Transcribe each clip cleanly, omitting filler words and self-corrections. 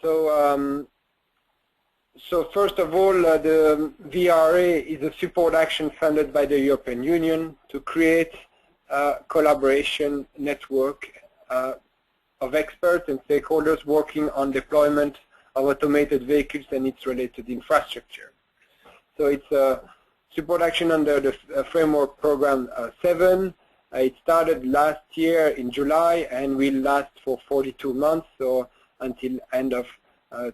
So first of all, the VRA is a support action funded by the European Union to create a collaboration network of experts and stakeholders working on deployment of automated vehicles and its related infrastructure. So it's a support action under the framework program 7. It started last year in July and will last for 42 months, so until end of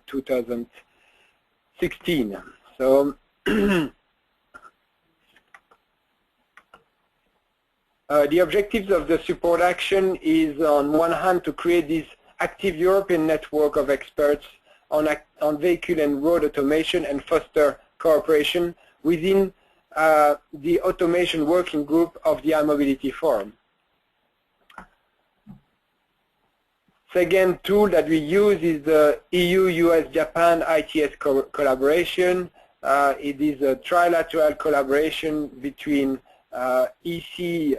2016. So the objectives of the support action is, on one hand, to create this active European network of experts on vehicle and road automation and foster cooperation within the automation working group of the iMobility Forum. Second tool that we use is the EU-US-Japan ITS collaboration. It is a trilateral collaboration between EC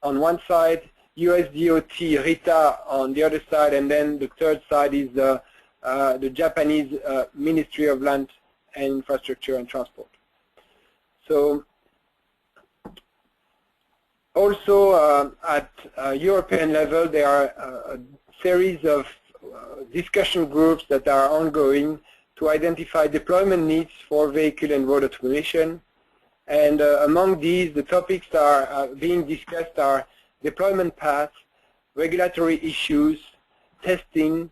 on one side, US DOT, RITA on the other side, and then the third side is the Japanese Ministry of Land and Infrastructure and Transport. So also at European level, there are a series of discussion groups that are ongoing to identify deployment needs for vehicle and road automation. And among these, the topics that are being discussed are deployment paths, regulatory issues, testing,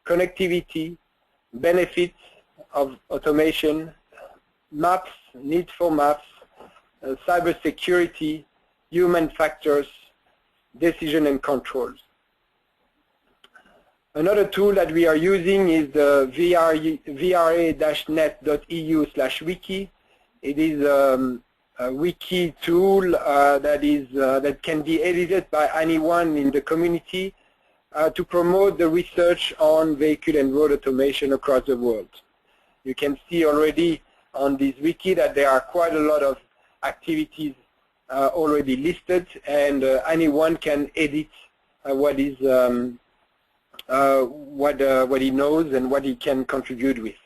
connectivity, benefits of automation, maps, need for maps, cybersecurity, human factors, decision and controls. Another tool that we are using is the VRA-net.eu/wiki. It is a wiki tool that can be edited by anyone in the community to promote the research on vehicle and road automation across the world. You can see already on this wiki that there are quite a lot of activities already listed, and anyone can edit what he knows and what he can contribute with.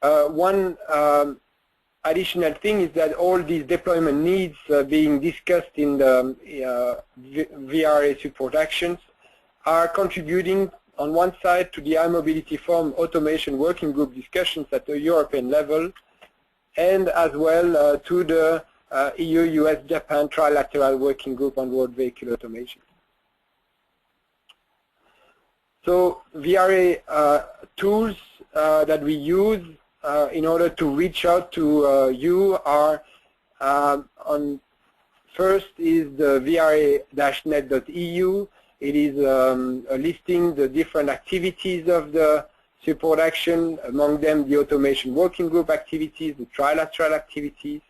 One additional thing is that all these deployment needs being discussed in the VRA support actions are contributing on one side to the iMobility Forum automation working group discussions at the European level, and as well to the EU-US-Japan trilateral working group on road vehicle automation. So VRA tools that we use in order to reach out to you are, first is the VRA-net.eu. It is listing the different activities of the support action, among them the automation working group activities, the trilateral activities,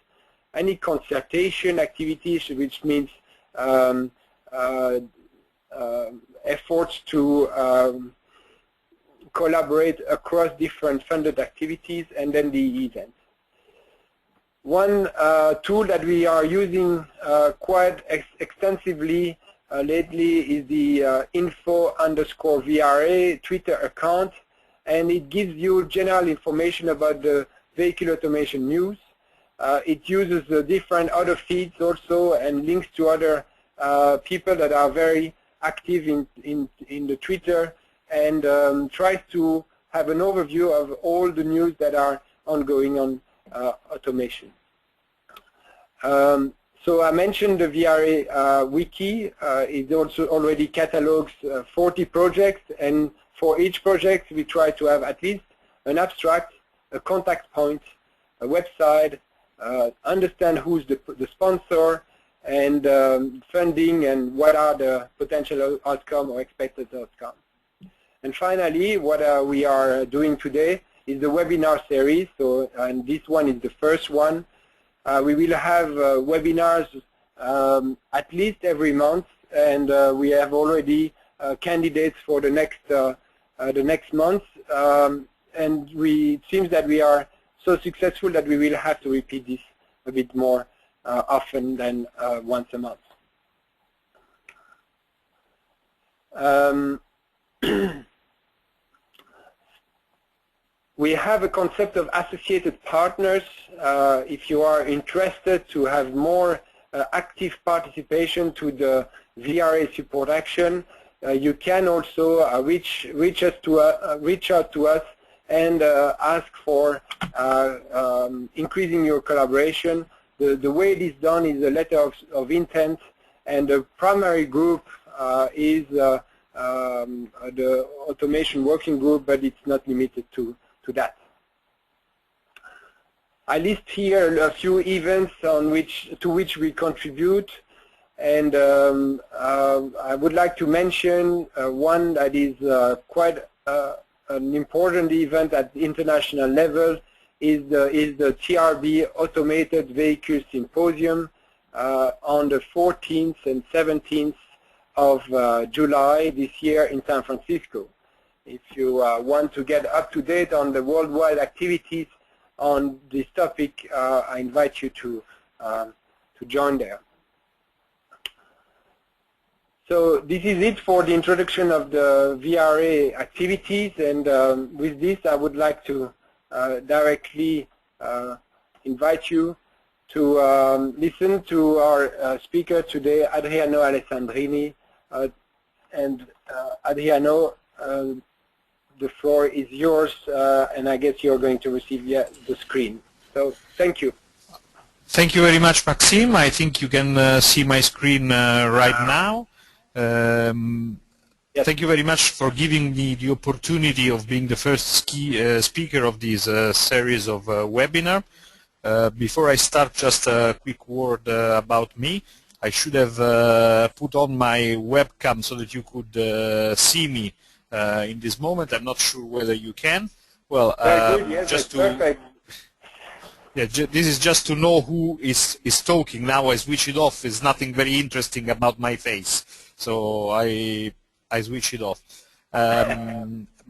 any consultation activities, which means efforts to collaborate across different funded activities, and then the events. One tool that we are using quite extensively lately is the info_VRA Twitter account, and it gives you general information about the vehicle automation news. It uses different other feeds also and links to other people that are very active in the Twitter, and tries to have an overview of all the news that are ongoing on automation. So I mentioned the VRA wiki. It also already catalogs 40 projects, and for each project we try to have at least an abstract, a contact point, a website, understand who's the sponsor, and funding, and what are the potential outcome or expected outcome. And finally, what we are doing today is the webinar series. So, and this one is the first one. We will have webinars at least every month, and we have already candidates for the next month. And it seems that we are so successful that we will have to repeat this a bit more often than once a month. We have a concept of associated partners. If you are interested to have more active participation to the VRA support action, you can also reach out to us and ask for increasing your collaboration. The way it is done is a letter of intent, and the primary group is the automation working group, but it's not limited to that. I list here a few events to which we contribute, and I would like to mention one that is quite an important event at the international level is the TRB Automated Vehicle Symposium on the 14th and 17th of July this year in San Francisco. If you want to get up to date on the worldwide activities on this topic, I invite you to join there. So this is it for the introduction of the VRA activities, and with this I would like to directly invite you to listen to our speaker today, Adriano Alessandrini. And Adriano, the floor is yours, and I guess you're going to receive the screen. So thank you. Thank you very much, Maxime. I think you can see my screen right now. Yes. Thank you very much for giving me the opportunity of being the first speaker of this series of webinar. Before I start, just a quick word about me. I should have put on my webcam so that you could see me in this moment. I'm not sure whether you can. Well, yes, just to perfect. Yeah, this is just to know who is talking. Now I switch it off. There's nothing very interesting about my face, so I switch it off.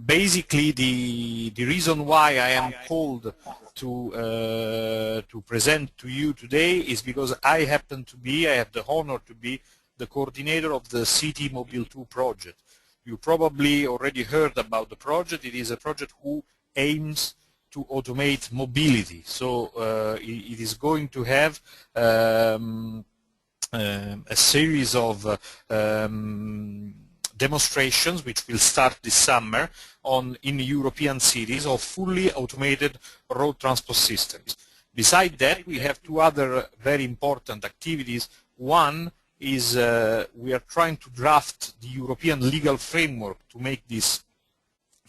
Basically, the reason why I am called to present to you today is because I have the honor to be the coordinator of the City Mobile 2 project. You probably already heard about the project. It is a project who aims to automate mobility. So it is going to have a series of demonstrations which will start this summer in European cities of fully automated road transport systems. Besides that, we have two other very important activities. One is we are trying to draft the European legal framework to make these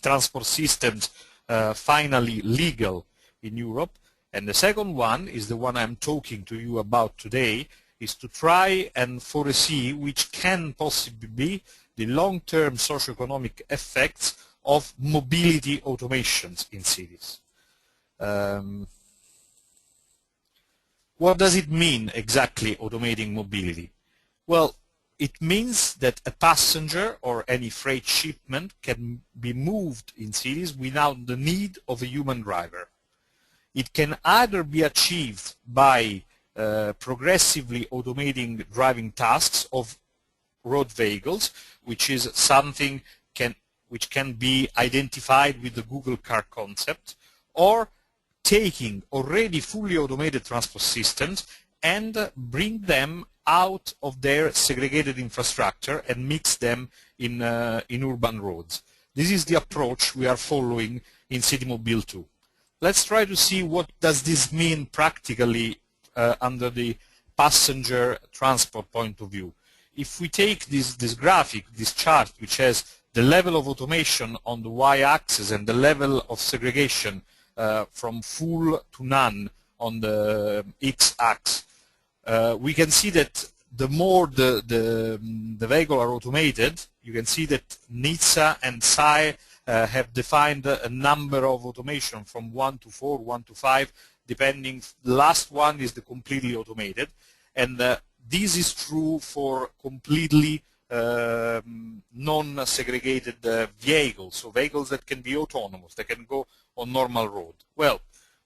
transport systems finally legal in Europe. And the second one is the one I'm talking to you about today, is to try and foresee which can possibly be the long-term socioeconomic effects of mobility automations in cities. What does it mean exactly, automating mobility? Well, it means that a passenger or any freight shipment can be moved in cities without the need of a human driver. It can either be achieved by progressively automating driving tasks of road vehicles, which is something which can be identified with the Google car concept, or taking already fully automated transport systems and bring them out of their segregated infrastructure and mix them in urban roads. This is the approach we are following in City Mobile 2. Let's try to see what does this mean practically under the passenger transport point of view. If we take this graphic, this chart, which has the level of automation on the y-axis and the level of segregation from full to none on the x-axis, we can see that the more the vehicles are automated, you can see that NHTSA and SAE have defined a number of automation from 1 to 4, 1 to 5, depending. The last one is the completely automated, and this is true for completely non-segregated vehicles, so vehicles that can be autonomous, that can go on normal road. Well,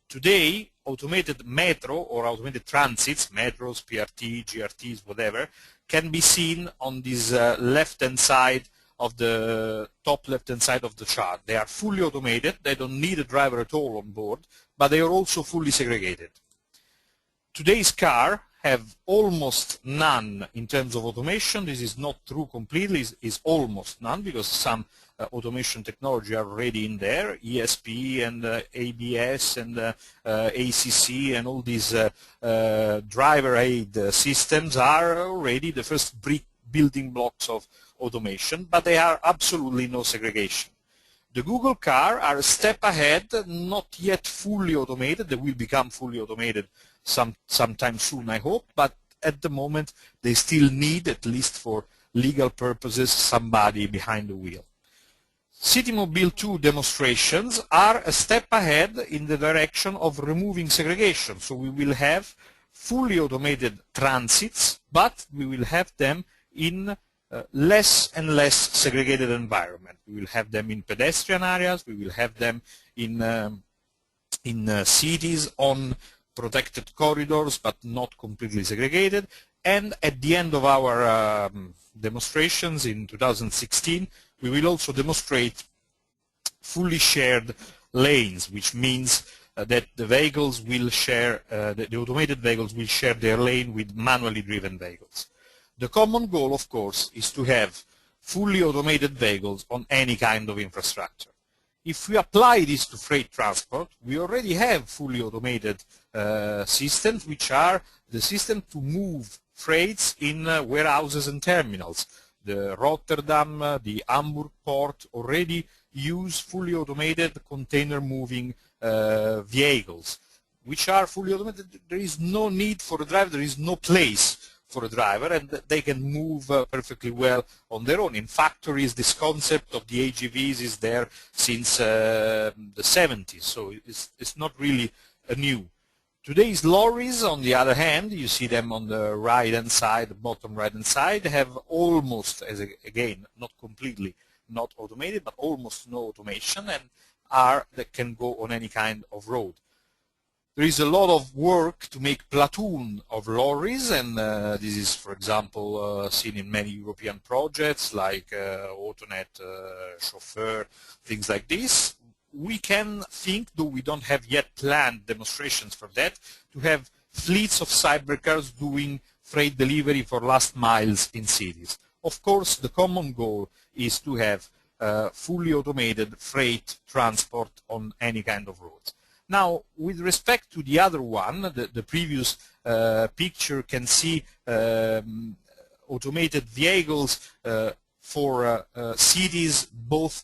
today, automated metro or automated transits, metros, PRT, GRTs, whatever, can be seen on this left-hand side of the top left-hand side of the chart. They are fully automated. They don't need a driver at all on board, but they are also fully segregated. Today's cars have almost none in terms of automation. This is not true completely, it's almost none, because some automation technology are already in there, ESP and ABS and ACC and all these driver aid systems are already the first building blocks of automation, but they are absolutely no segregation. The Google car are a step ahead, not yet fully automated. They will become fully automated sometime soon, I hope, but at the moment they still need, at least for legal purposes, somebody behind the wheel. CityMobile 2 demonstrations are a step ahead in the direction of removing segregation. So we will have fully automated transits, but we will have them in less and less segregated environment. We will have them in pedestrian areas, we will have them in cities on protected corridors, but not completely segregated. And at the end of our demonstrations in 2016, we will also demonstrate fully shared lanes, which means that the vehicles will share, the automated vehicles will share their lane with manually driven vehicles. The common goal, of course, is to have fully automated vehicles on any kind of infrastructure. If we apply this to freight transport, we already have fully automated systems, which are the system to move freights in warehouses and terminals. The Rotterdam, the Hamburg port already use fully automated container moving vehicles, which are fully automated. There is no need for a driver, there is no place for a driver, and they can move perfectly well on their own. In factories, this concept of the AGVs is there since the 70s, so it's not really new. Today's lorries, on the other hand, you see them on the right-hand side, the bottom right-hand side, have almost, again, not completely, not automated, but almost no automation, and that can go on any kind of road. There is a lot of work to make platoon of lorries, and this is, for example, seen in many European projects like AutoNet, Chauffeur, things like this. We can think, though we don't have yet planned demonstrations for that, to have fleets of cybercars doing freight delivery for last miles in cities. Of course, the common goal is to have fully automated freight transport on any kind of roads. Now, with respect to the other one, the previous picture can see automated vehicles for cities, both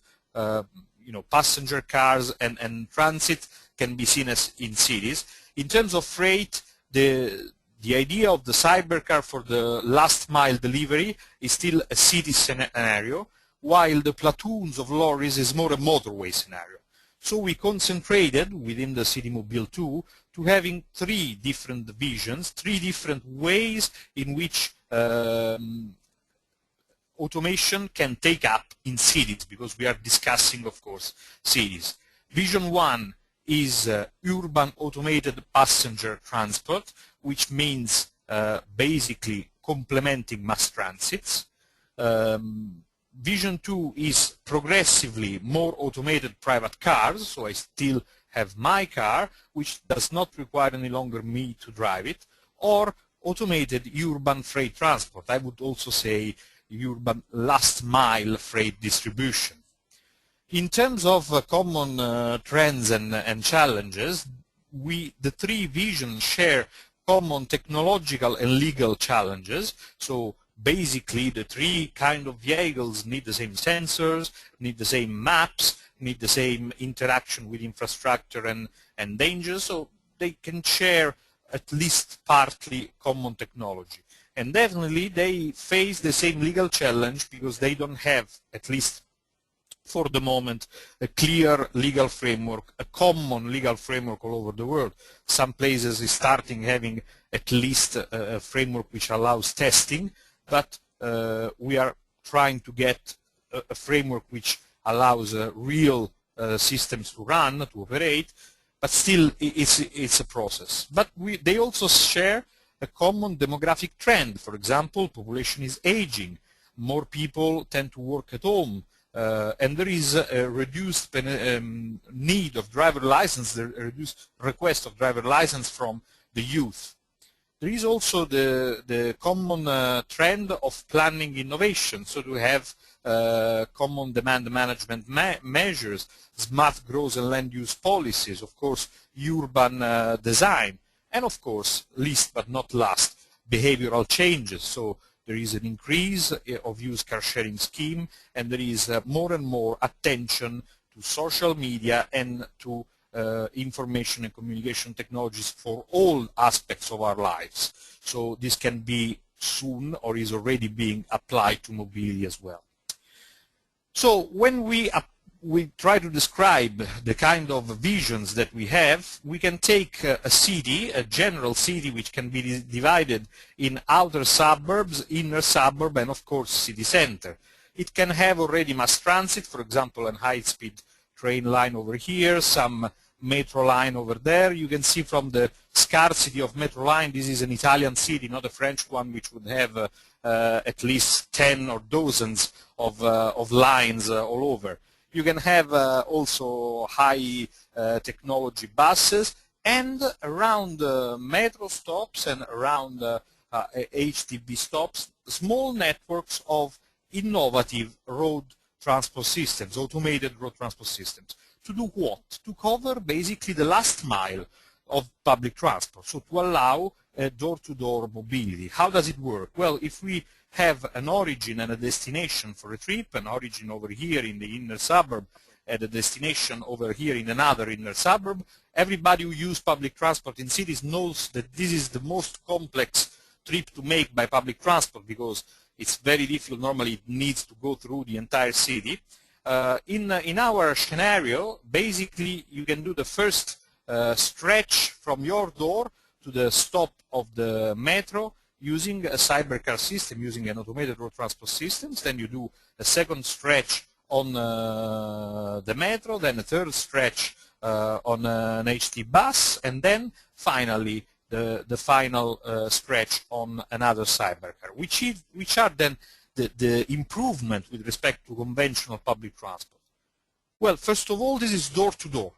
passenger cars and transit can be seen as in cities. In terms of freight, the idea of the cybercar for the last mile delivery is still a city scenario, while the platoons of lorries is more a motorway scenario. So we concentrated within the CityMobile 2 to having three different visions, three different ways in which automation can take up in cities, because we are discussing, of course, cities. Vision 1 is urban automated passenger transport, which means basically complementing mass transits. Vision 2 is progressively more automated private cars, so I still have my car, which does not require any longer me to drive it, or automated urban freight transport. I would also say urban last mile freight distribution. In terms of common trends and challenges, the three visions share common technological and legal challenges. So basically the three kind of vehicles need the same sensors, need the same maps, need the same interaction with infrastructure and dangers, so they can share at least partly common technology. And definitely they face the same legal challenge because they don't have, at least for the moment, a clear legal framework, a common legal framework all over the world. Some places is starting having at least a framework which allows testing, but we are trying to get a framework which allows real systems to run, to operate, but still it's a process. But they also share a common demographic trend. For example, population is aging. more people tend to work at home, and there is a reduced need of driver license, a reduced request of driver license from the youth. There is also the common trend of planning innovation, so to have common demand management measures, smart growth and land use policies, of course, urban design, and of course, least but not last, behavioral changes. So there is an increase of used car sharing scheme, and there is more and more attention to social media and to information and communication technologies for all aspects of our lives. So this can be soon or is already being applied to mobility as well. So when we try to describe the kind of visions that we have, we can take a city, a general city, which can be divided in outer suburbs, inner suburb, and of course city center. It can have already mass transit, for example, a high-speed train line over here, some metro line over there. You can see from the scarcity of metro line, this is an Italian city, not a French one, which would have at least 10 or dozens of lines all over. You can have also high technology buses, and around metro stops and around HTB stops, small networks of innovative road transport systems, automated road transport systems. To do what? To cover basically the last mile of public transport, so to allow door-to-door mobility. How does it work? Well, if we have an origin and a destination for a trip, an origin over here in the inner suburb and a destination over here in another inner suburb, everybody who uses public transport in cities knows that this is the most complex trip to make by public transport, because it's very difficult. Normally it needs to go through the entire city. In our scenario, basically you can do the first stretch from your door to the stop of the metro using a cybercar system, using an automated road transport system. Then you do a second stretch on the metro, then a third stretch on an HT bus, and then finally the final stretch on another cybercar, which are then the improvement with respect to conventional public transport. Well, first of all, this is door-to-door.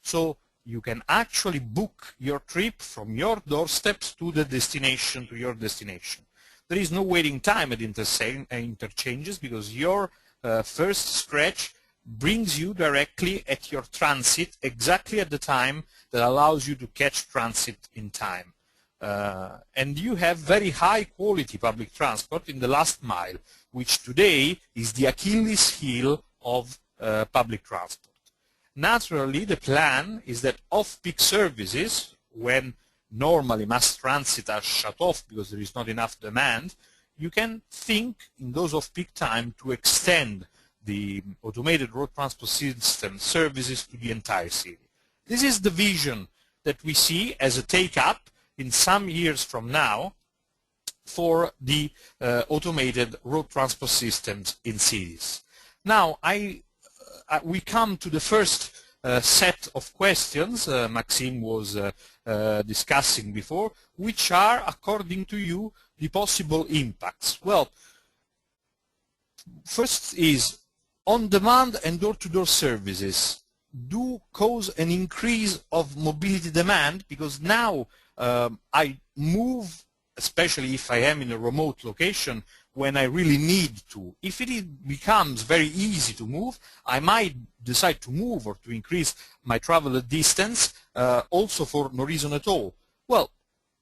So you can actually book your trip from your doorsteps to the destination, to your destination. There is no waiting time at interchanges, because your first stretch brings you directly at your transit, exactly at the time that allows you to catch transit in time. And you have very high quality public transport in the last mile, which today is the Achilles heel of public transport. Naturally, the plan is that off-peak services, when normally mass transit are shut off because there is not enough demand, you can think in those off-peak time to extend the automated road transport system services to the entire city. This is the vision that we see as a take-up in some years from now for the automated road transport systems in cities. Now, we come to the first set of questions Maxime was discussing before, which are, according to you, the possible impacts. Well, first is on-demand and door-to-door services do cause an increase of mobility demand, because now I move, especially if I am in a remote location, when I really need to. If it becomes very easy to move, I might decide to move or to increase my travel distance also for no reason at all. Well,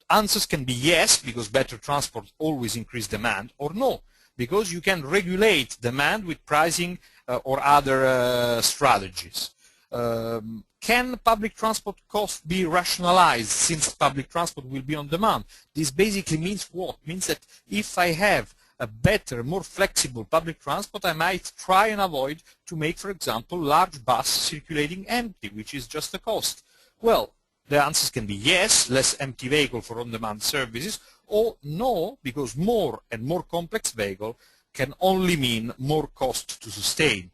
answers can be yes, because better transport always increases demand, or no, because you can regulate demand with pricing or other strategies. Can public transport costs be rationalized since public transport will be on demand? This basically means what? It means that if I have a better, more flexible public transport, I might try and avoid to make, for example, large bus circulating empty, which is just a cost. Well, the answers can be yes, less empty vehicle for on-demand services, or no, because more and more complex vehicle can only mean more cost to sustain.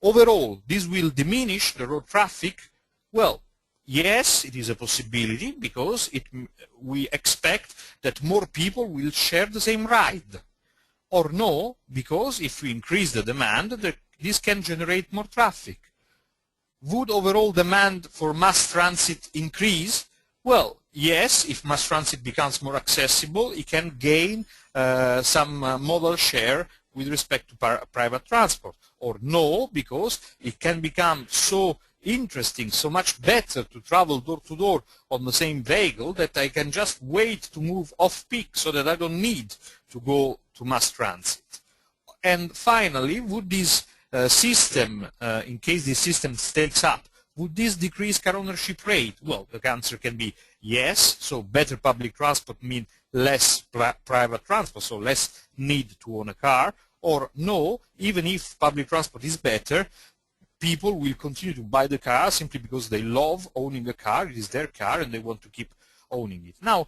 Overall, this will diminish the road traffic. Well, yes, it is a possibility, because we expect that more people will share the same ride. or no, because if we increase the demand, this can generate more traffic. Would overall demand for mass transit increase? Well, yes, if mass transit becomes more accessible, it can gain some modal share with respect to private transport. Or no, because it can become so interesting, so much better to travel door to door on the same vehicle that I can just wait to move off peak so that I don't need to go to mass transit. And finally, would this system, in case this system takes up, would this decrease car ownership rate? Well, the answer can be yes. So better public transport means less private transport, so less need to own a car. Or no, even if public transport is better, people will continue to buy the car simply because they love owning a car. It is their car and they want to keep owning it. Now,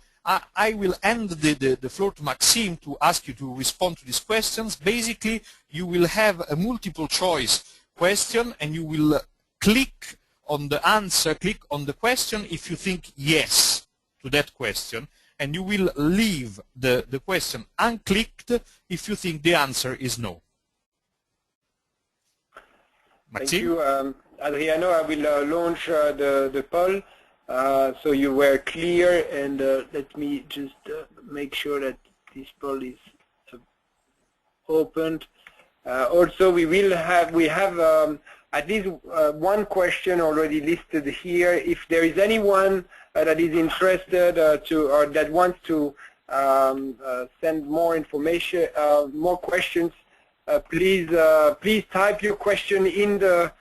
I will end the floor to Maxime to ask you to respond to these questions. Basically, you will have a multiple choice question and you will click on the answer, click on the question if you think yes to that question, and you will leave the question unclicked if you think the answer is no. Maxime? Thank you, Adriano. I will launch the poll. So you were clear, and let me just make sure that this poll is opened. Also, we have at least one question already listed here. If there is anyone that is interested or that wants to send more information, more questions, please type your question in the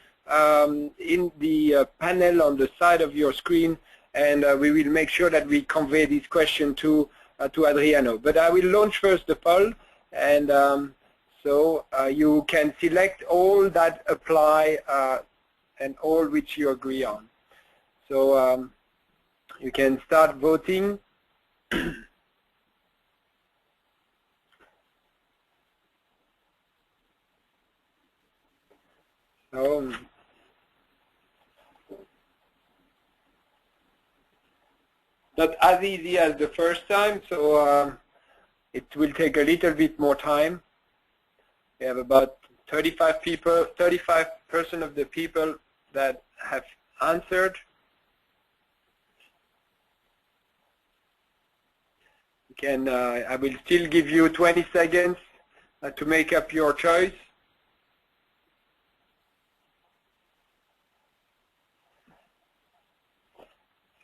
panel on the side of your screen, and we will make sure that we convey this question to Adriano. But I will launch first the poll, and so you can select all that apply and all which you agree on. So you can start voting. So, not as easy as the first time, so it will take a little bit more time. We have about 35% of the people that have answered. I will still give you 20 seconds to make up your choice.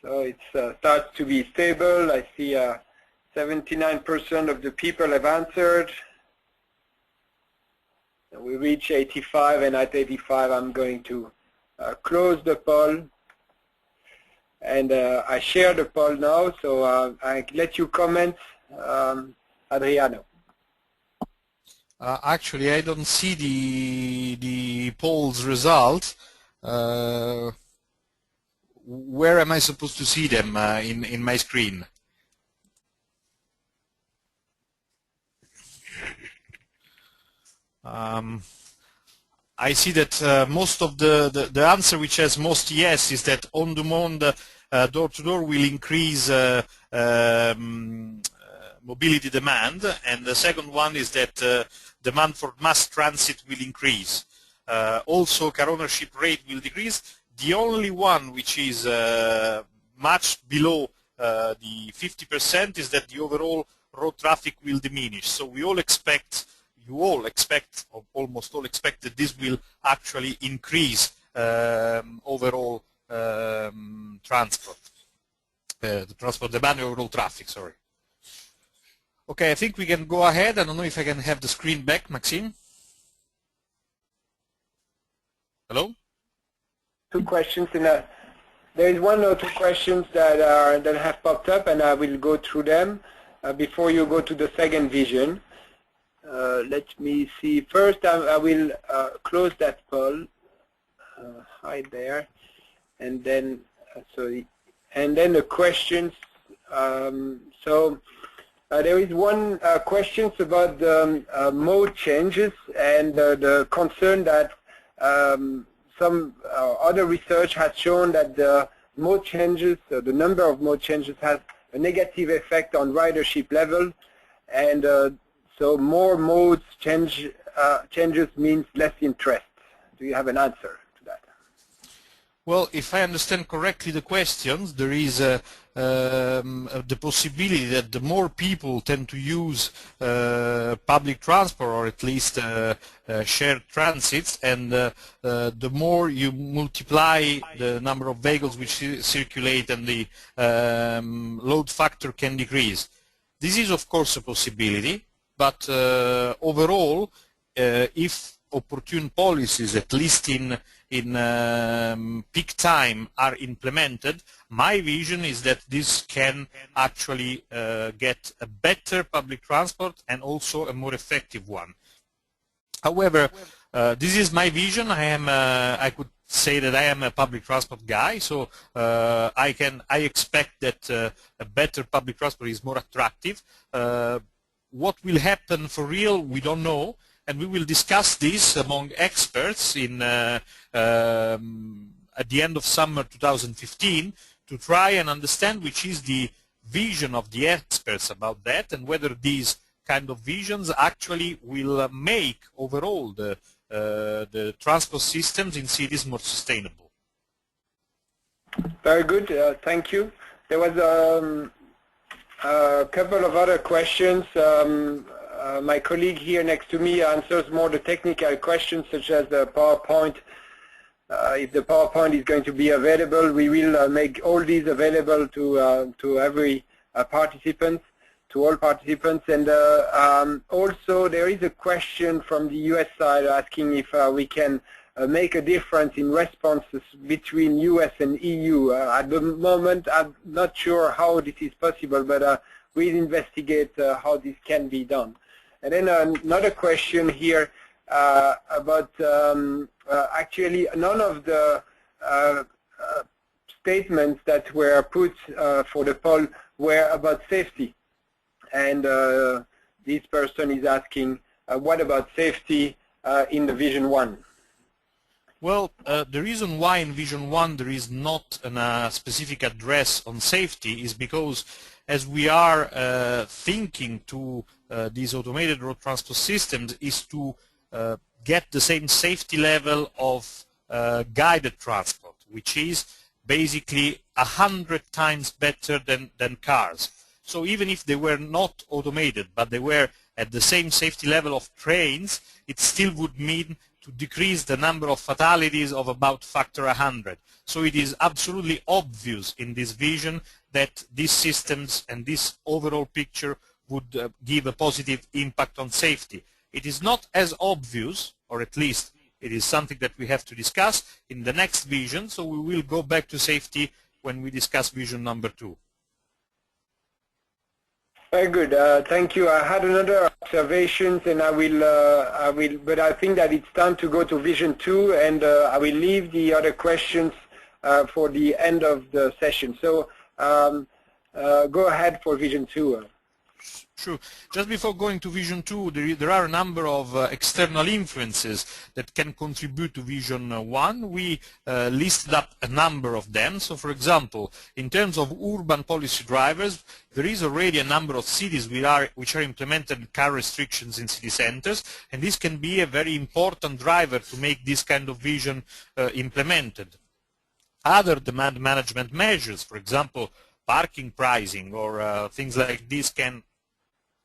So it starts to be stable. I see 79% of the people have answered. We reach 85, and at 85 I'm going to close the poll. And I share the poll now, so I let you comment, Adriano. Actually, I don't see the poll's result. Where am I supposed to see them in my screen? I see that most of the answer which has most yes is that on-demand door-to-door will increase mobility demand, and the second one is that demand for mass transit will increase. Also, car ownership rate will decrease. The only one which is much below the 50% is that the overall road traffic will diminish. So we all expect, you all expect, or almost all expect, that this will actually increase overall transport, the transport demand, overall traffic, sorry. Okay, I think we can go ahead. I don't know if I can have the screen back, Maxime. Hello? Two questions there is one or two questions that have popped up, and I will go through them before you go to the second vision. Let me see. First, I will close that poll, hide there, and then the questions. There is one question about the mode changes and the concern that some other research has shown that the mode changes, the number of mode changes, has a negative effect on ridership level, and So more modes changes means less interest. Do you have an answer to that? Well, if I understand correctly the questions, there is the possibility that the more people tend to use public transport, or at least shared transits, and the more you multiply the number of vehicles which circulate, and the load factor can decrease. This is of course a possibility, but overall, if opportune policies, at least in peak time, are implemented, my vision is that this can actually get a better public transport and also a more effective one. However, this is my vision. I could say that I am a public transport guy, so I expect that a better public transport is more attractive. What will happen for real, we don't know. And we will discuss this among experts at the end of summer 2015 to try and understand which is the vision of the experts about that, and whether these kind of visions actually will make overall the transport systems in cities more sustainable. Very good, thank you. There was a couple of other questions. My colleague here next to me answers more the technical questions, such as the PowerPoint. If the PowerPoint is going to be available, we will make all these available to every participant, to all participants. And also there is a question from the US side asking if we can make a difference in responses between US and EU. At the moment, I'm not sure how this is possible, but we'll investigate how this can be done. And then another question here about actually none of the statements that were put for the poll were about safety. And this person is asking, what about safety in the Vision 1? Well, the reason why in Vision 1 there is not a specific address on safety is because as we are thinking to these automated road transport systems is to get the same safety level of guided transport, which is basically 100 times better than cars. So even if they were not automated, but they were at the same safety level of trains, it still would mean to decrease the number of fatalities of about factor 100. So it is absolutely obvious in this vision that these systems and this overall picture would give a positive impact on safety. It is not as obvious, or at least it is something that we have to discuss in the next vision, so we will go back to safety when we discuss vision number 2. Very good. Thank you. I had another observations, and I will, but I think that it's time to go to Vision 2, and I will leave the other questions for the end of the session. So go ahead for Vision 2. Sure. Just before going to Vision 2, there are a number of external influences that can contribute to Vision 1. We listed up a number of them. So, for example, in terms of urban policy drivers, there is already a number of cities which are implemented car restrictions in city centers, and this can be a very important driver to make this kind of vision implemented. Other demand management measures, for example, parking pricing or things like this, can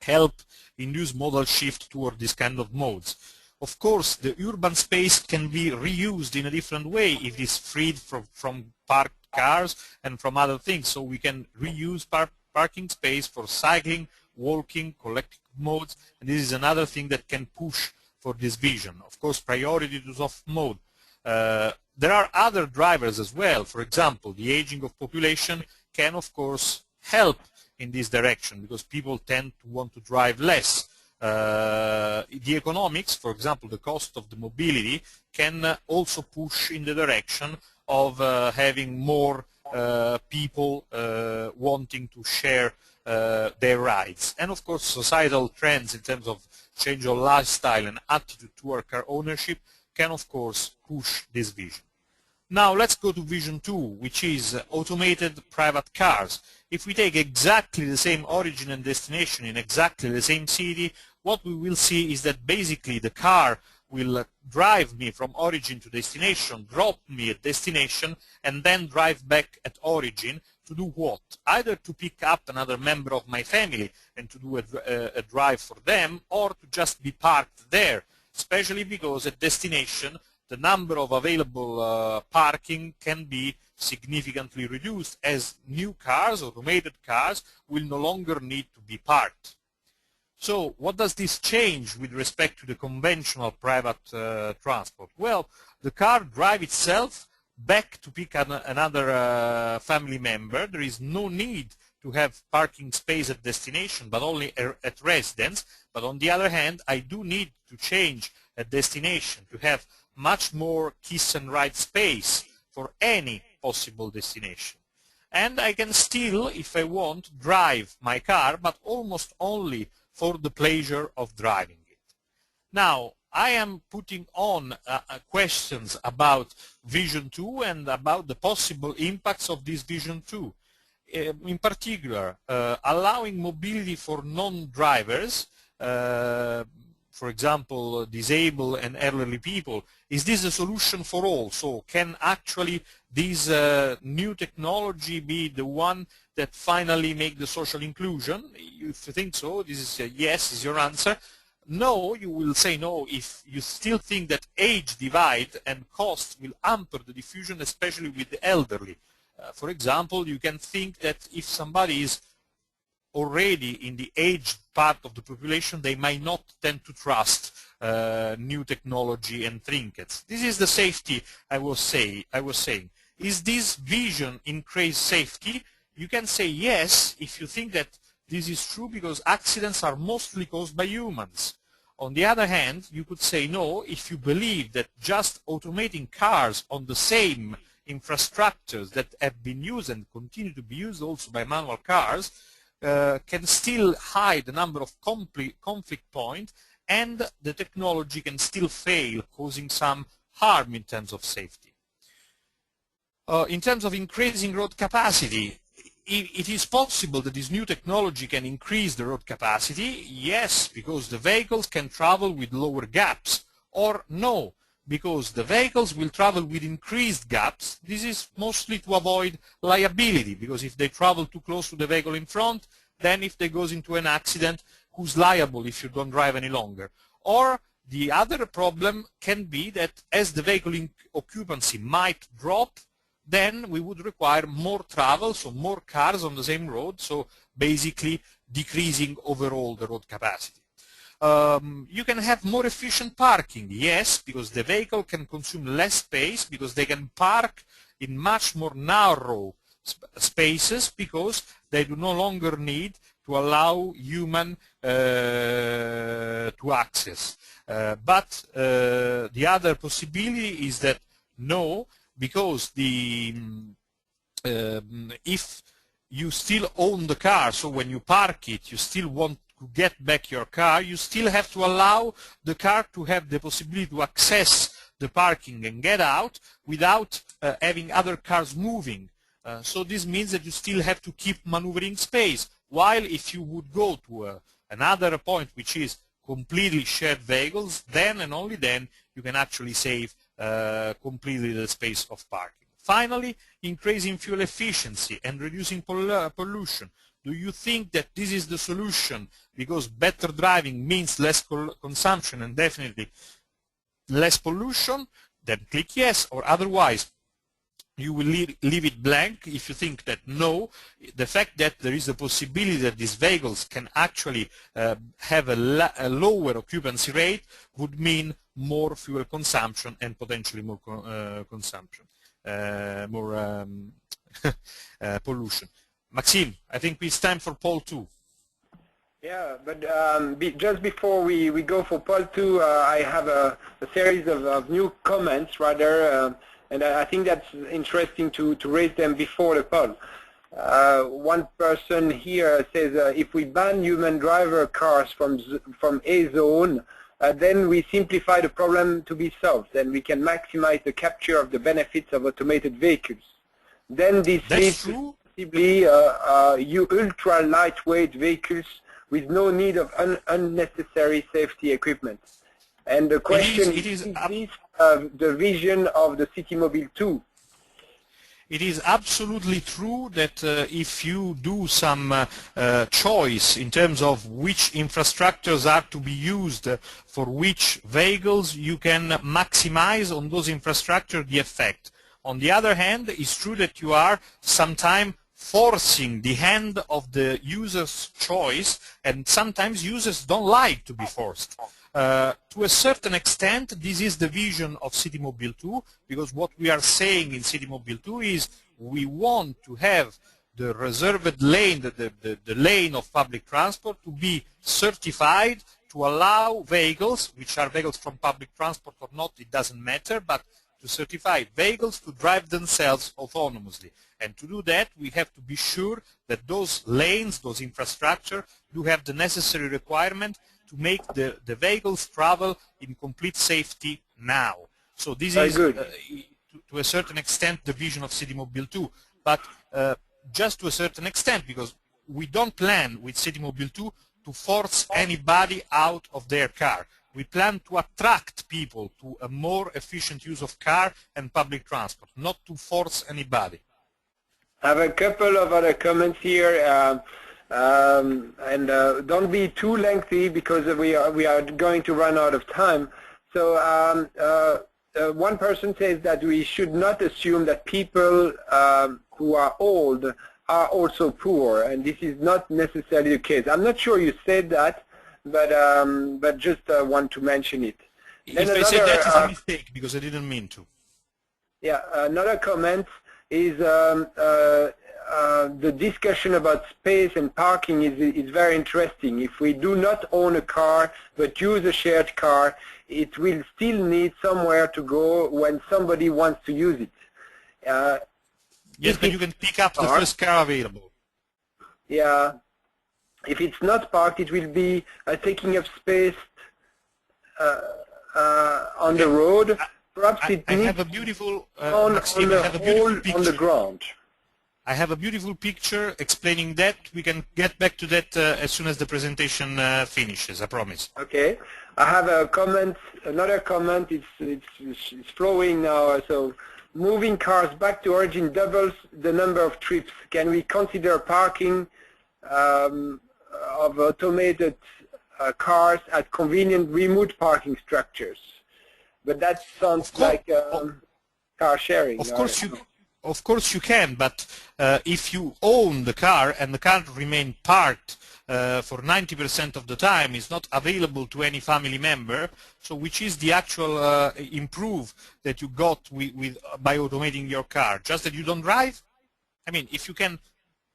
help induce modal shift toward this kind of modes. Of course, the urban space can be reused in a different way if it is freed from parked cars and from other things. So we can reuse parking space for cycling, walking, collective modes, and this is another thing that can push for this vision. Of course, priority to soft mode. There are other drivers as well. For example, the aging of population can, of course, help in this direction because people tend to want to drive less. The economics, for example, the cost of the mobility, can also push in the direction of having more people wanting to share their rides. And of course, societal trends in terms of change of lifestyle and attitude toward car ownership can, of course, push this vision. Now let's go to Vision 2, which is automated private cars. If we take exactly the same origin and destination in exactly the same city, what we will see is that basically the car will drive me from origin to destination, drop me at destination, and then drive back at origin to do what? Either to pick up another member of my family and to do a drive for them, or to just be parked there, especially because at destination the number of available parking can be significantly reduced, as new cars, automated cars, will no longer need to be parked. So what does this change with respect to the conventional private transport? Well, the car drives itself back to pick another family member. There is no need to have parking space at destination, but only at residence. But on the other hand, I do need to change at destination to have much more kiss and ride space for any possible destination. And I can still, if I want, drive my car, but almost only for the pleasure of driving it. Now, I am putting on questions about Vision 2 and about the possible impacts of this Vision 2. In particular, allowing mobility for non-drivers, for example, disabled and elderly people. Is this a solution for all? So can actually this new technology be the one that finally make the social inclusion? If you think so, this is a yes is your answer. No, you will say no if you still think that age divide and cost will hamper the diffusion, especially with the elderly. For example, you can think that if somebody is already in the aged part of the population, they might not tend to trust new technology and trinkets. This is the safety I was saying. Is this vision increase safety? You can say yes if you think that this is true, because accidents are mostly caused by humans. On the other hand, you could say no if you believe that just automating cars on the same infrastructures that have been used and continue to be used also by manual cars can still hide the number of conflict points, and the technology can still fail, causing some harm in terms of safety. In terms of increasing road capacity, it is possible that this new technology can increase the road capacity, yes, because the vehicles can travel with lower gaps, or no, because the vehicles will travel with increased gaps. This is mostly to avoid liability, because if they travel too close to the vehicle in front, then if they goes into an accident, who's liable if you don't drive any longer? Or the other problem can be that as the vehicle occupancy might drop, then we would require more travel, so more cars on the same road, so basically decreasing overall the road capacity. You can have more efficient parking, yes, because the vehicle can consume less space, because they can park in much more narrow spaces, because they do no longer need to allow human to access. But the other possibility is that no, because if you still own the car, so when you park it, you still want to get back your car, you still have to allow the car to have the possibility to access the parking and get out without having other cars moving. So this means that you still have to keep maneuvering space, while if you would go to another point which is completely shared vehicles, then and only then you can actually save completely the space of parking. Finally, increasing fuel efficiency and reducing pollution. Do you think that this is the solution because better driving means less consumption and definitely less pollution? Then click yes, or otherwise you will leave it blank if you think that no. The fact that there is a possibility that these vehicles can actually have a lower occupancy rate would mean more fuel consumption and potentially more pollution. Maxime, I think it's time for poll 2. Yeah, but just before we go for poll 2, I have a series of new comments rather, and I think that's interesting to raise them before the poll. One person here says if we ban human driver cars from a zone, then we simplify the problem to be solved, and we can maximize the capture of the benefits of automated vehicles. Then this leads to possibly ultra lightweight vehicles with no need of unnecessary safety equipment. And the question is this the vision of the CityMobile 2? It is absolutely true that if you do some choice in terms of which infrastructures are to be used for which vehicles, you can maximize on those infrastructure the effect. On the other hand, it's true that you are sometimes forcing the hand of the user's choice, and sometimes users don't like to be forced. To a certain extent, this is the vision of CityMobile 2, because what we are saying in CityMobile 2 is we want to have the reserved lane, the lane of public transport, to be certified to allow vehicles, which are vehicles from public transport or not, it doesn't matter, but to certify vehicles to drive themselves autonomously. And to do that, we have to be sure that those lanes, those infrastructure, do have the necessary requirement to make the vehicles travel in complete safety now. So this is, to a certain extent, the vision of CityMobile 2. But just to a certain extent, because we don't plan with CityMobile 2 to force anybody out of their car. We plan to attract people to a more efficient use of car and public transport, not to force anybody. I have a couple of other comments here. Don't be too lengthy because we are going to run out of time. So one person says that we should not assume that people who are old are also poor, and this is not necessarily the case. I'm not sure you said that, but just want to mention it. If I said that, is a mistake because I didn't mean to. Yeah, another comment is the discussion about space and parking is very interesting. If we do not own a car but use a shared car, it will still need somewhere to go when somebody wants to use it. Yes, but you can pick up the first car available. Yeah. If it's not parked, it will be taking up space on the road. Perhaps it needs have a beautiful, Maxime, on the ground. I have a beautiful picture explaining that. We can get back to that as soon as the presentation finishes, I promise. Okay. I have a comment, another comment. It's flowing now. So, moving cars back to origin doubles the number of trips. Can we consider parking of automated cars at convenient remote parking structures? But that sounds like car sharing. Of course you can, but if you own the car and the car remains parked for 90% of the time, is not available to any family member, so which is the actual improve that you got by automating your car? Just that you don't drive? I mean, if you can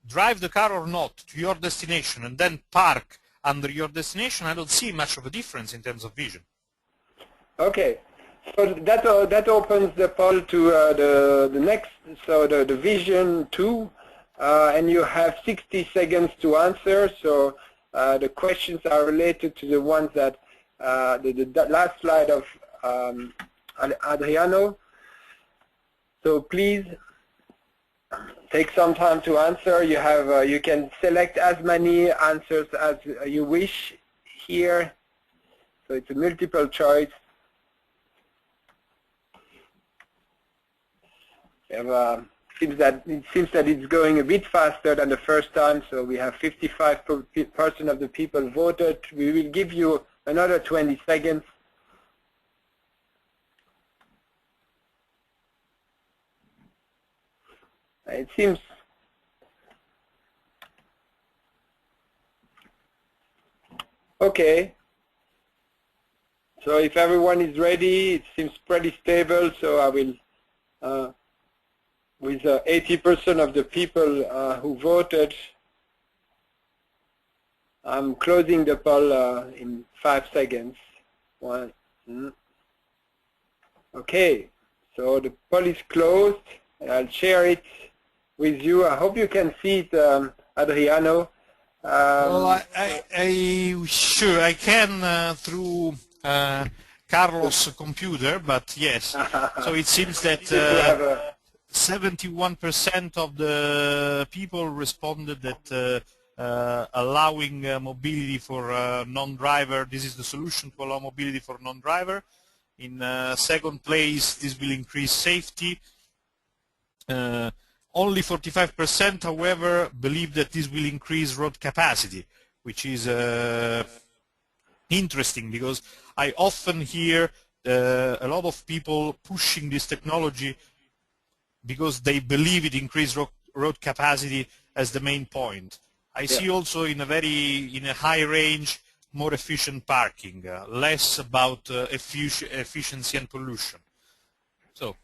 drive the car or not to your destination and then park under your destination, I don't see much of a difference in terms of vision. Okay. So that opens the poll to the next, so the vision 2, and you have 60 seconds to answer. So the questions are related to the ones that the last slide of Adriano. So please take some time to answer. You have you can select as many answers as you wish here. So it's a multiple choice. It seems that it's going a bit faster than the first time, so we have 55% of the people voted. We will give you another 20 seconds. It seems okay. So if everyone is ready, it seems pretty stable, so I will with 80% of the people who voted. I'm closing the poll in 5 seconds. Okay, so the poll is closed. I'll share it with you. I hope you can see it, Adriano. Well, sure, I can through Carlos' computer, but yes. So it seems that 71% of the people responded that allowing mobility for non-driver. This is the solution to allow mobility for non-driver. In second place, this will increase safety. Only 45%, however, believe that this will increase road capacity, which is interesting, because I often hear a lot of people pushing this technology because they believe it increases road capacity as the main point. I see also in a high range more efficient parking, less about efficiency and pollution. So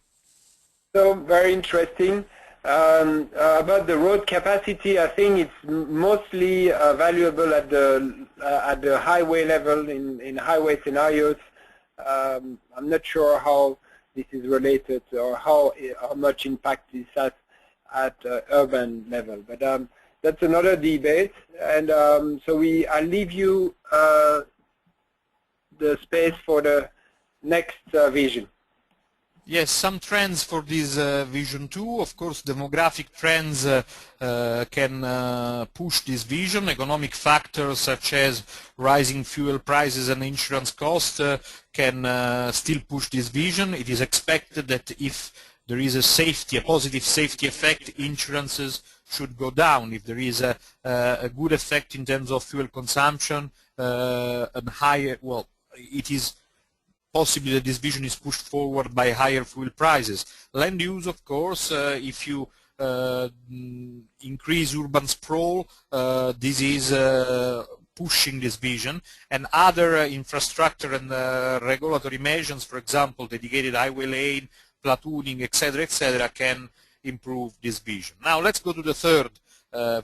very interesting. About the road capacity, I think it's mostly valuable at the highway level in highway scenarios. I'm not sure how this is related or how much impact this has at urban level, but that's another debate. And so I'll leave you the space for the next vision. Yes, some trends for this vision too. Of course, demographic trends can push this vision. Economic factors such as rising fuel prices and insurance costs can still push this vision. It is expected that if there is a positive safety effect, insurances should go down. If there is a good effect in terms of fuel consumption and higher, well, it is possibly that this vision is pushed forward by higher fuel prices. Land use, of course, if you increase urban sprawl, this is pushing this vision, and other infrastructure and regulatory measures, for example, dedicated highway lane, platooning, etc., can improve this vision. Now let's go to the third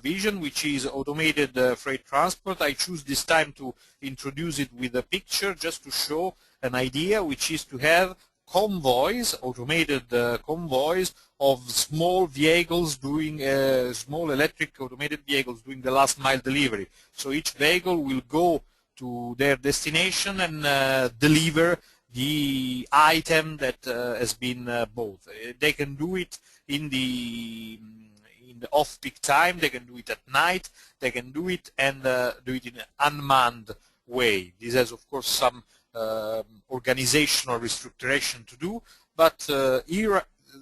vision, which is automated freight transport. I choose this time to introduce it with a picture just to show an idea, which is to have convoys, automated convoys of small vehicles doing small electric automated vehicles doing the last mile delivery. So each vehicle will go to their destination and deliver the item that has been bought. They can do it in the off-peak time, they can do it at night, they can do it and do it in an unmanned way. This has, of course, some organizational restructuration to do, but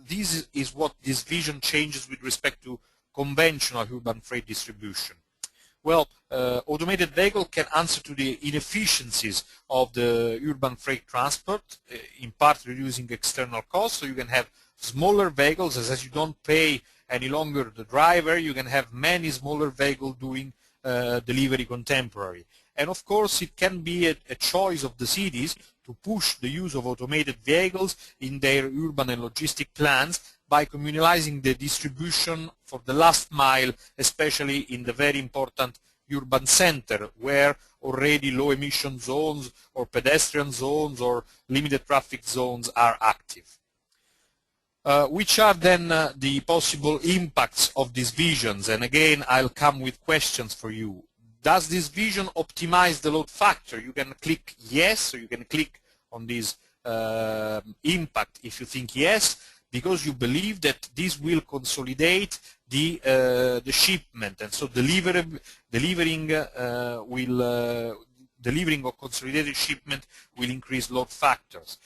this is what this vision changes with respect to conventional urban freight distribution. Well, automated vehicle can answer to the inefficiencies of the urban freight transport, in part reducing external costs. So you can have smaller vehicles, as you don't pay any longer the driver, you can have many smaller vehicles doing delivery contemporary. And of course, it can be a choice of the cities to push the use of automated vehicles in their urban and logistic plans by communalizing the distribution for the last mile, especially in the very important urban center where already low emission zones or pedestrian zones or limited traffic zones are active. Which are then the possible impacts of these visions? And again, I'll come with questions for you. Does this vision optimize the load factor? You can click yes, or you can click on this impact if you think yes, because you believe that this will consolidate the shipment, and so delivering or consolidated shipment will increase load factors.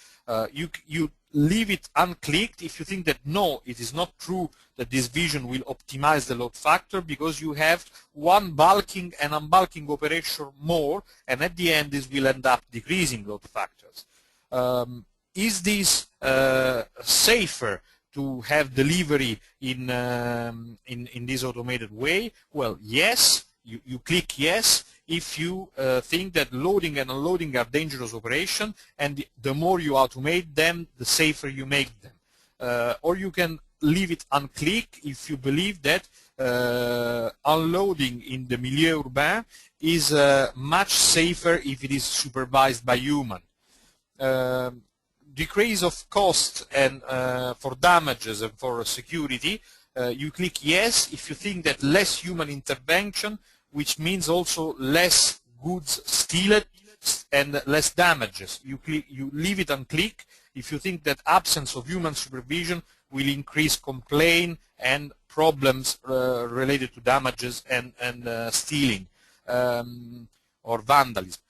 You leave it unclicked if you think that no, it is not true that this vision will optimize the load factor, because you have one bulking and unbulking operation more, and at the end this will end up decreasing load factors. Is this safer to have delivery in this automated way? Well, yes. You click yes if you think that loading and unloading are dangerous operations, and the more you automate them, the safer you make them. Or you can leave it unclicked if you believe that unloading in the milieu urbain is much safer if it is supervised by human. Decrease of cost and for damages and for security, you click yes if you think that less human intervention, which means also less goods stolen and less damages. You leave it unclicked if you think that absence of human supervision will increase complaint and problems related to damages and stealing or vandalism.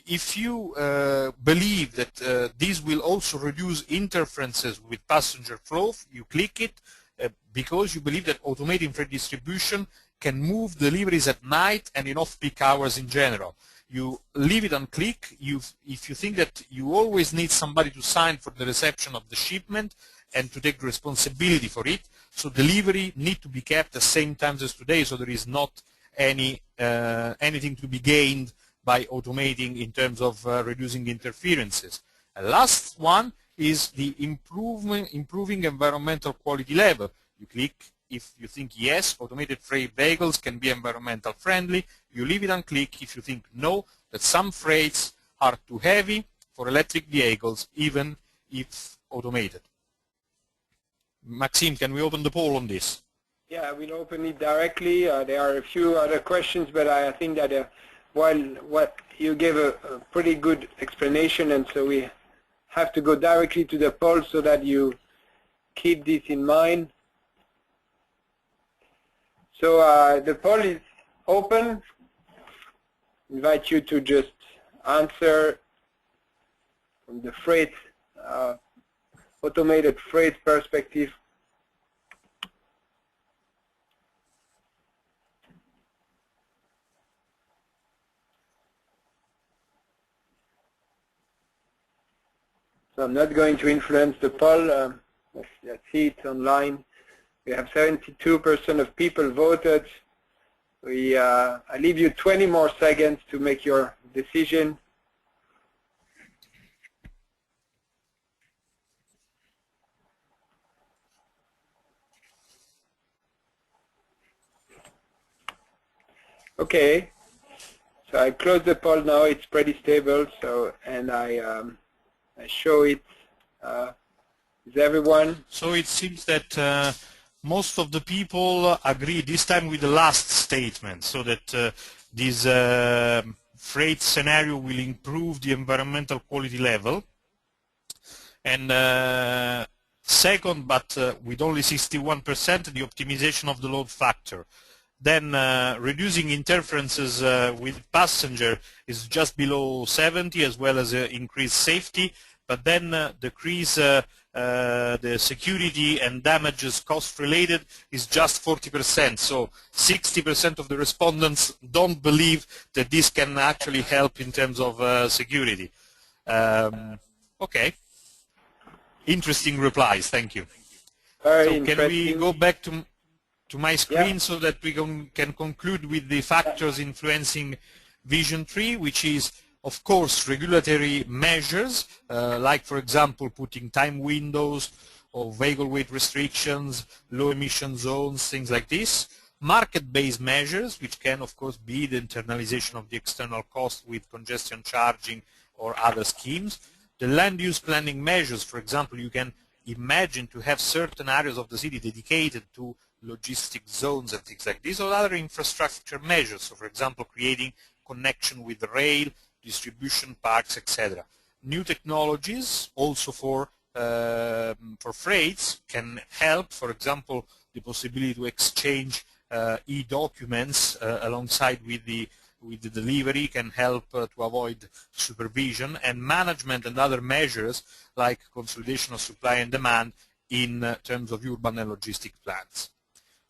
If you believe that this will also reduce interferences with passenger flow, you click it because you believe that automating freight distribution can move deliveries at night and in off-peak hours in general. You leave it on click. If you think that you always need somebody to sign for the reception of the shipment and to take responsibility for it, so delivery need to be kept the same times as today, so there is not anything to be gained by automating in terms of reducing interferences. And last one is the improving environmental quality level. You click if you think yes, automated freight vehicles can be environmental friendly. You leave it on click if you think no, that some freights are too heavy for electric vehicles, even if automated. Maxime, can we open the poll on this? Yeah, I will open it directly. There are a few other questions, but I think that while what you gave a pretty good explanation, and so we have to go directly to the poll so that you keep this in mind. So the poll is open. I invite you to just answer from the freight, automated freight perspective. So I'm not going to influence the poll. Let's see it online. We have 72% of people voted. I leave you 20 more seconds to make your decision. Okay. So I close the poll now. It's pretty stable. So and I show it. Is everyone? So it seems that most of the people agree this time with the last statement, so that this freight scenario will improve the environmental quality level. And second, but with only 61%, the optimization of the load factor. Then reducing interferences with passenger is just below 70, as well as increased safety, but then decrease the security and damages cost related is just 40%. So 60% of the respondents don't believe that this can actually help in terms of security. Okay. Interesting replies. Thank you. So can we go back to my screen, so that we can conclude with the factors influencing Vision 3, which is, of course, regulatory measures, like, for example, putting time windows or vehicle weight restrictions, low emission zones, things like this. Market-based measures, which can, of course, be the internalization of the external cost with congestion charging or other schemes. The land use planning measures, for example, you can imagine to have certain areas of the city dedicated to logistic zones and things like this, or other infrastructure measures. So, for example, creating connection with the rail, distribution parks, etc. New technologies also for freights can help. For example, the possibility to exchange e-documents alongside with the delivery can help to avoid supervision, and management and other measures like consolidation of supply and demand in terms of urban and logistic plans.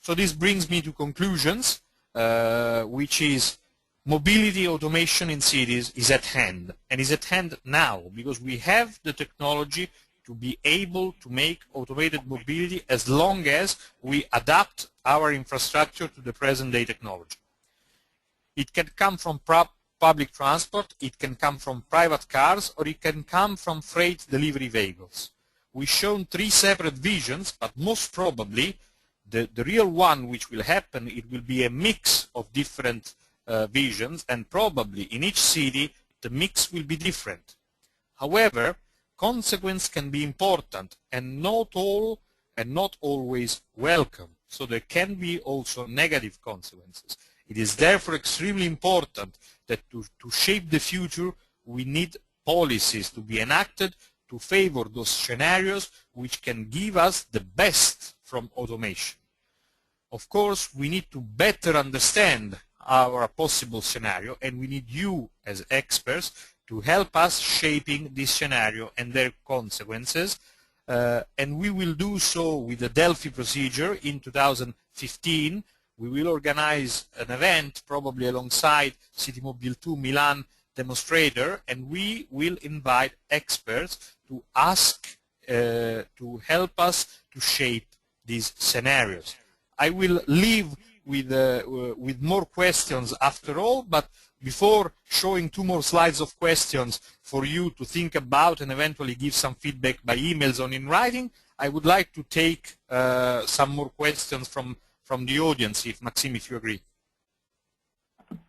So this brings me to conclusions, which is mobility automation in cities is at hand, and is at hand now, because we have the technology to be able to make automated mobility as long as we adapt our infrastructure to the present-day technology. It can come from public transport, it can come from private cars, or it can come from freight delivery vehicles. We've shown three separate visions, but most probably the real one which will happen, it will be a mix of different visions, and probably in each city the mix will be different. However, consequence can be important and not all and not always welcome. So there can be also negative consequences. It is therefore extremely important that to shape the future we need policies to be enacted to favor those scenarios which can give us the best from automation. Of course, we need to better understand our possible scenario, and we need you as experts to help us shaping this scenario and their consequences, and we will do so with the Delphi procedure in 2015. We will organize an event probably alongside Citymobile 2 Milan demonstrator, and we will invite experts to ask to help us to shape these scenarios. I will leave with more questions after all, but before showing 2 more slides of questions for you to think about and eventually give some feedback by emails or in writing, I would like to take some more questions from the audience, if Maxime, if you agree.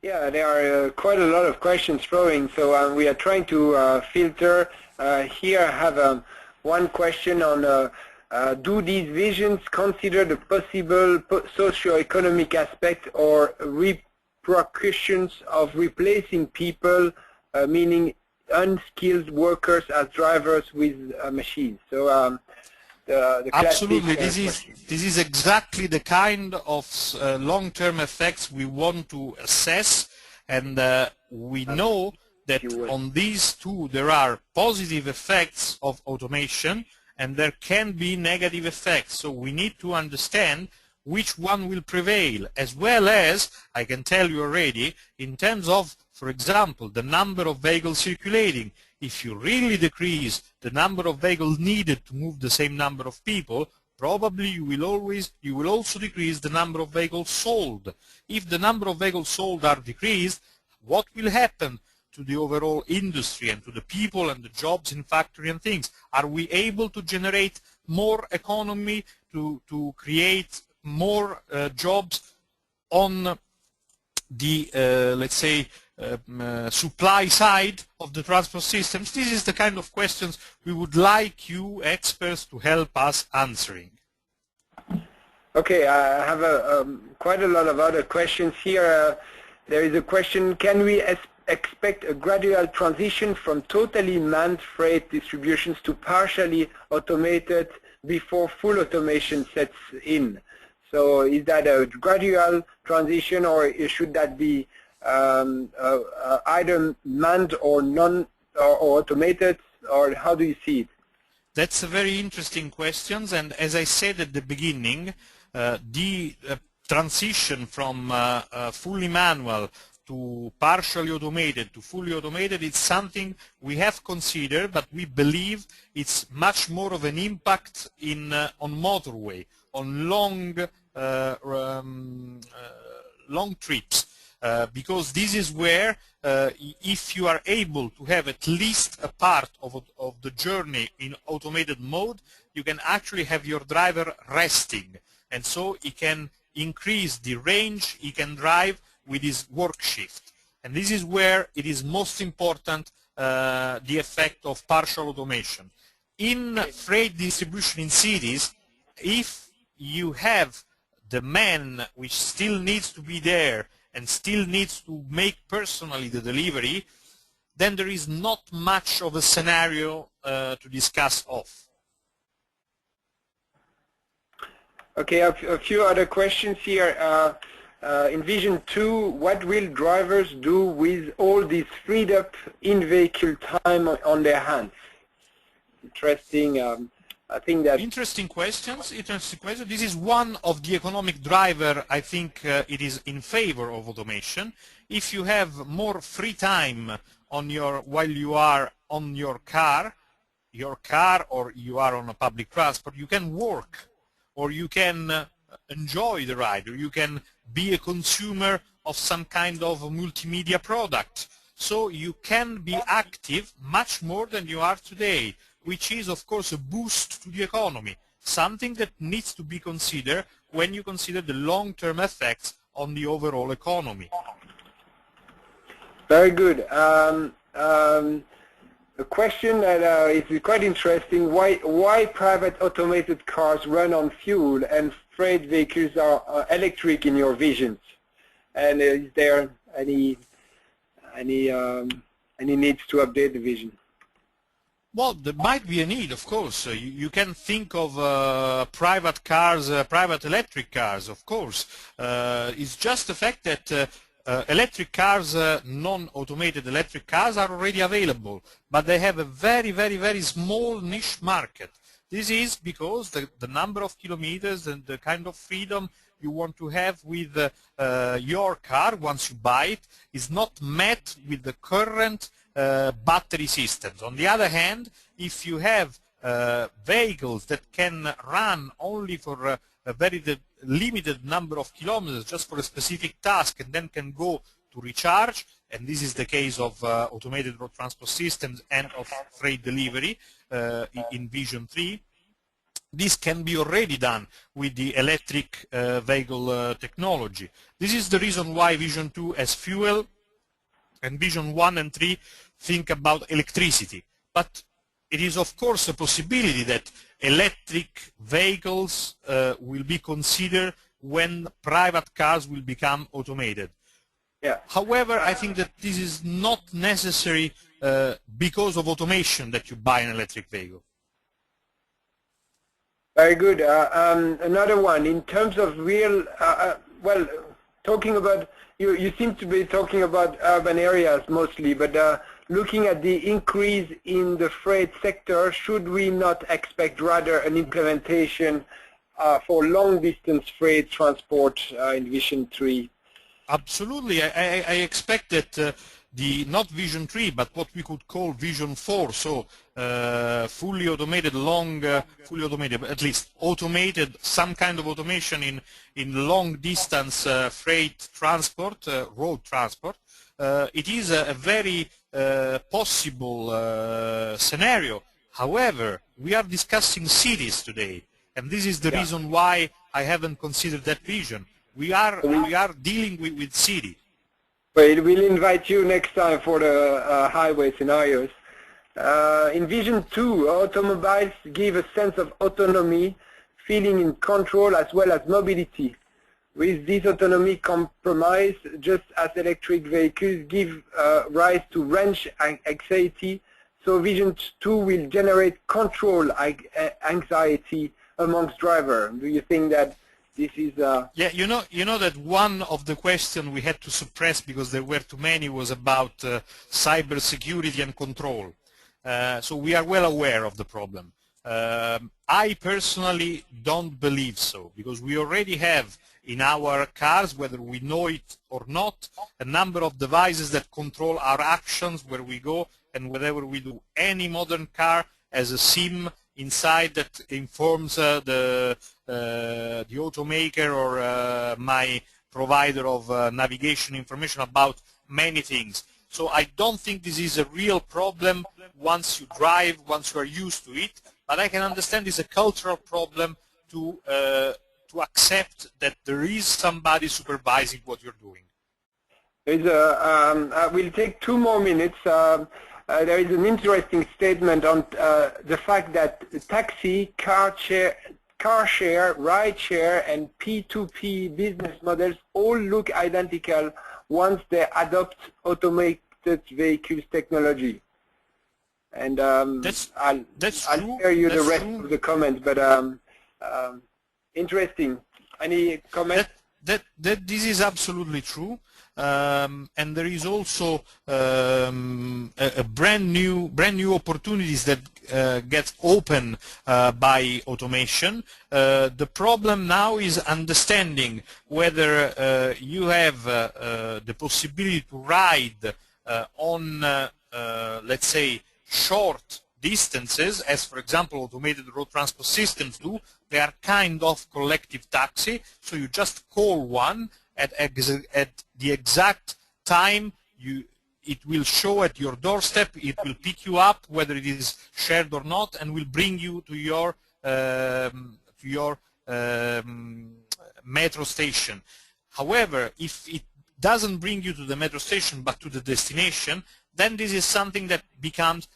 Yeah, there are quite a lot of questions flowing, so we are trying to filter. Here I have one question on do these visions consider the possible socio-economic aspect or repercussions of replacing people, meaning unskilled workers as drivers with machines? So the absolutely, this is exactly the kind of long-term effects we want to assess, and we know that on these two there are positive effects of automation and there can be negative effects. So we need to understand which one will prevail, as well as, I can tell you already, in terms of, for example, the number of vehicles circulating. If you really decrease the number of vehicles needed to move the same number of people, probably you will also decrease the number of vehicles sold. If the number of vehicles sold are decreased, what will happen to the overall industry and to the people and the jobs in factory and things? Are we able to generate more economy, to create more jobs on the, let's say, supply side of the transport systems? This is the kind of questions we would like you experts to help us answering. Okay, I have quite a lot of other questions here. There is a question, can we expect a gradual transition from totally manned freight distributions to partially automated before full automation sets in? So is that a gradual transition, or should that be either manned or or automated, or how do you see it? That's a very interesting question, and as I said at the beginning, the transition from fully manual to partially automated to fully automated, it's something we have considered, but we believe it's much more of an impact on motorway, on long trips, because this is where if you are able to have at least a part of the journey in automated mode, you can actually have your driver resting, and so he can increase the range he can drive with his work shift. And this is where it is most important, the effect of partial automation. In freight distribution in cities, if you have the man which still needs to be there and still needs to make personally the delivery, then there is not much of a scenario to discuss of. Okay, a few other questions here. In Vision 2, what will drivers do with all this freed up in-vehicle time on their hands? Interesting. I think that interesting questions. This is one of the economic driver. I think it is in favor of automation. If you have more free time on while you are on your car, or you are on a public transport, you can work, or you can enjoy the ride, or you can be a consumer of some kind of multimedia product. So you can be active much more than you are today, which is of course a boost to the economy, something that needs to be considered when you consider the long-term effects on the overall economy. Very good. A question that is quite interesting, why private automated cars run on fuel and freight vehicles are electric in your visions? And is there any needs to update the vision? Well, there might be a need, of course. You can think of private cars, private electric cars, of course. It's just the fact that electric cars, non-automated electric cars are already available, but they have a very, very, very small niche market. This is because the number of kilometers and the kind of freedom you want to have with your car once you buy it is not met with the current battery systems. On the other hand, if you have vehicles that can run only for a very limited number of kilometers just for a specific task and then can go to recharge, and this is the case of automated road transport systems and of freight delivery in Vision 3, this can be already done with the electric vehicle technology. This is the reason why Vision 2 has fuel and Vision 1 and 3 think about electricity. But it is of course a possibility that electric vehicles will be considered when private cars will become automated. Yeah. However, I think that this is not necessary because of automation that you buy an electric vehicle. Very good. Another one, in terms of real, well, talking about, you seem to be talking about urban areas mostly, but looking at the increase in the freight sector, should we not expect rather an implementation for long-distance freight transport in Vision 3? Absolutely. I expect that not Vision 3, but what we could call Vision 4, so fully automated, fully automated, but at least automated, some kind of automation in long-distance freight transport, road transport. It is a very possible scenario. However, we are discussing cities today, and this is the reason why I haven't considered that vision. We are dealing with city. Well, we'll invite you next time for the highway scenarios. In Vision 2, automobiles give a sense of autonomy, feeling in control as well as mobility. With this autonomy compromise, just as electric vehicles give rise to range anxiety, so Vision 2 will generate control anxiety amongst drivers. Do you think that this is yeah, you know that one of the questions we had to suppress because there were too many was about cyber security and control. So we are well aware of the problem. I personally don't believe so, because we already have in our cars, whether we know it or not, a number of devices that control our actions where we go and whatever we do. Any modern car has a SIM inside that informs the automaker or my provider of navigation information about many things. So I don't think this is a real problem once you drive, once you are used to it, but I can understand it's a cultural problem to accept that there is somebody supervising what you're doing. We'll take 2 more minutes. There is an interesting statement on the fact that taxi, car share, ride share, and P2P business models all look identical once they adopt automated vehicles technology. And I'll share you the rest of the comments, but interesting. Any comment? This is absolutely true. And there is also a brand new opportunities that get open by automation. The problem now is understanding whether you have the possibility to ride on let's say short distances, as for example automated road transport systems do. They are kind of collective taxi, so you just call one at the exact time it will show at your doorstep. It will pick you up whether it is shared or not and will bring you to your metro station. However, if it doesn't bring you to the metro station but to the destination, then this is something that becomes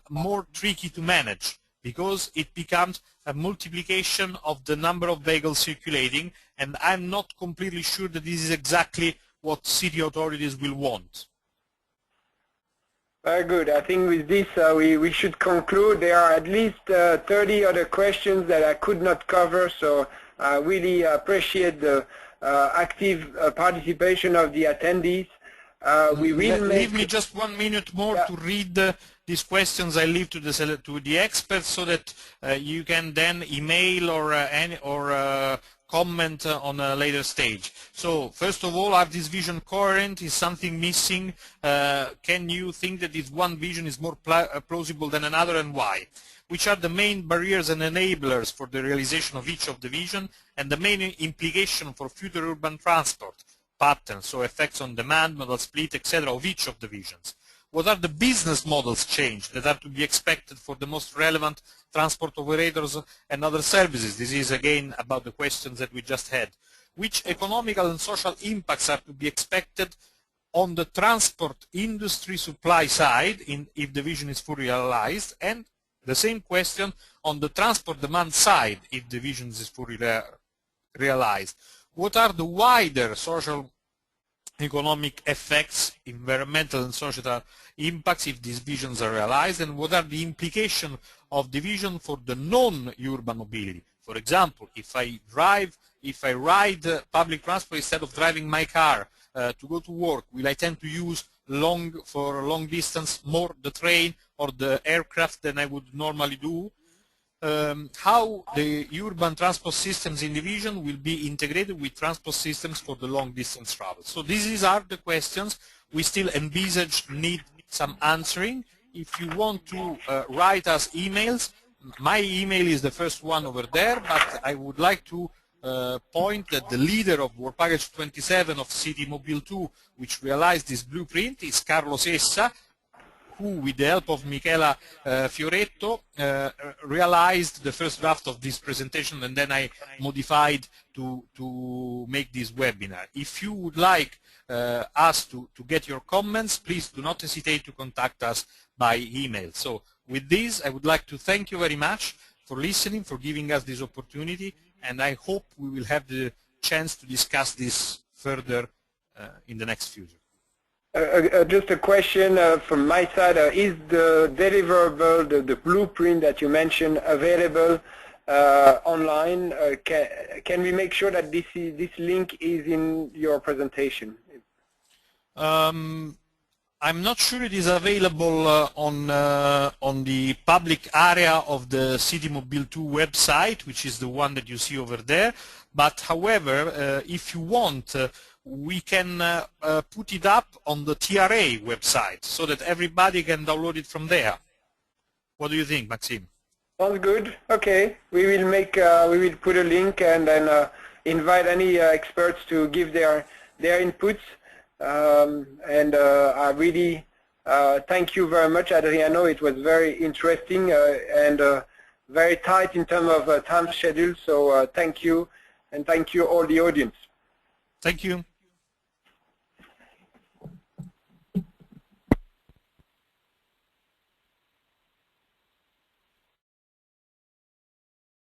more tricky to manage, because it becomes a multiplication of the number of vehicles circulating, and I'm not completely sure that this is exactly what city authorities will want. Very good. I think with this we should conclude. There are at least 30 other questions that I could not cover, so I really appreciate the active participation of the attendees. Leave me just 1 minute more to read these questions. I leave to the experts so that you can then email or comment on a later stage. So first of all, are this vision coherent? Is something missing? Can you think that this one vision is more plausible than another, and why? Which are the main barriers and enablers for the realization of each of the vision, and the main implication for future urban transport patterns, so effects on demand, modal split, etc. of each of the visions? What are the business models change that are to be expected for the most relevant transport operators and other services? This is again about the questions that we just had. Which economical and social impacts are to be expected on the transport industry supply side if the vision is fully realized, and the same question on the transport demand side if the vision is fully realized. What are the wider social economic effects, environmental and societal impacts if these visions are realized, and what are the implications of the vision for the non-urban mobility? For example, if I ride public transport instead of driving my car to go to work, will I tend to use for long distance more the train or the aircraft than I would normally do? How the urban transport systems in the vision will be integrated with transport systems for the long distance travel. So these are the questions we still envisage need some answering. If you want to write us emails, my email is the first one over there, but I would like to point that the leader of Work Package 27 of City Mobile 2, which realized this blueprint, is Carlos Essa, who, with the help of Michela Fioretto, realized the first draft of this presentation, and then I modified to make this webinar. If you would like us to get your comments, please do not hesitate to contact us by email. So with this, I would like to thank you very much for listening, for giving us this opportunity, and I hope we will have the chance to discuss this further in the next future. Just a question from my side. Is the deliverable, the blueprint that you mentioned, available online? Can we make sure that this link is in your presentation? I'm not sure it is available on the public area of the City Mobile 2 website, which is the one that you see over there. But however, if you want, we can put it up on the TRA website so that everybody can download it from there. What do you think, Maxime? Sounds good. Okay, we will make we will put a link and then invite any experts to give their inputs. I really thank you very much, Adriano. It was very interesting and very tight in terms of time schedule. So thank you, and thank you all the audience. Thank you.